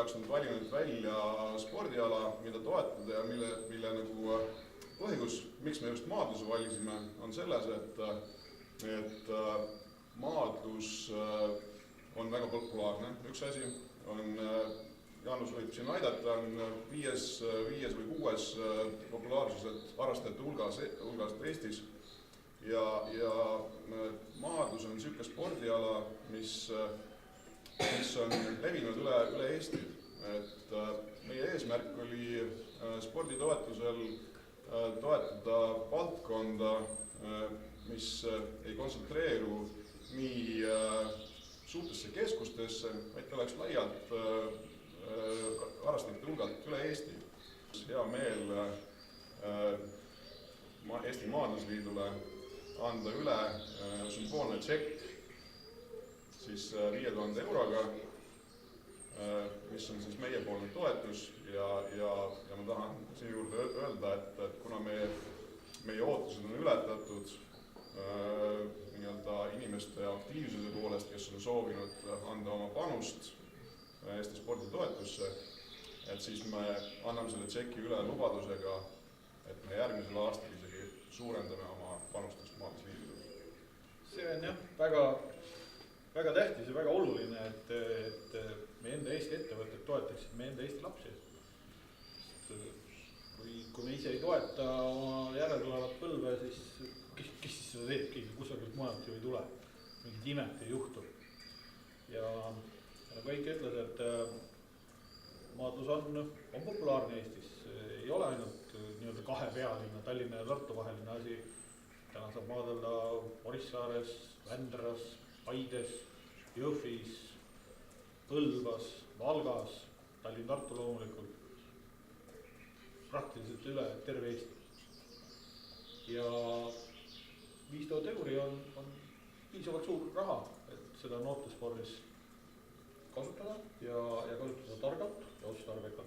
jaoks on valinud välja spordiala, mida toetada ja mille nagu põhjus, miks me just maadluse valisime, on selles, et maadlus on väga populaarne. Üks asi on, Jaanus võib siin aidata, on viies või kuues populaarsuselt harrastajate hulgast Eestis. Ja maadlus on niisugune spordiala, mis on levinud üle Eesti. Et meie eesmärk oli sporditoetusel toetada valdkonda, mis ei kontsentreeru nii suurtesse keskustesse, vaid oleks laialt harrastajate hulgalt üle Eesti. Hea meel Eesti Maadlusliidule anda üle sümboolne tšekk siis 5000 euroga, mis on siis meiepoolne toetus ja ma tahan siin juurde öelda, et kuna meie ootused on ületatud inimeste aktiivsuse poolest, kes on soovinud anda oma panust Eesti sporditoetusse, et siis me anname selle tšeki üle lubadusega, et me järgmisel aastal isegi suurendame oma panustust Maadlusliidule. See on jah, väga tähtis ja väga oluline, et meie enda Eesti ettevõtted toetaksid meie enda Eesti lapsi. Kui me ise ei toeta oma järeltulevat põlve, siis kes siis seda teeb, keegi kusagilt mujalt ju ei tule, mingit imet ei juhtu. Ja nagu Heiki ütles, et maadlus on populaarne Eestis, ei ole ainult nii-öelda kahe pealinna, Tallinna ja Tartu vaheline asi. Täna saab maadleda Orissaares, Vändras, Paides, Jõhvis, Põlvas, Valgas, Tallinn-Tartu loomulikult, praktiliselt üle terve Eesti. Ja 5000 euri on piisavalt suur raha, et seda noortespordis kasutada ja kasutada targalt ja otstarbekalt.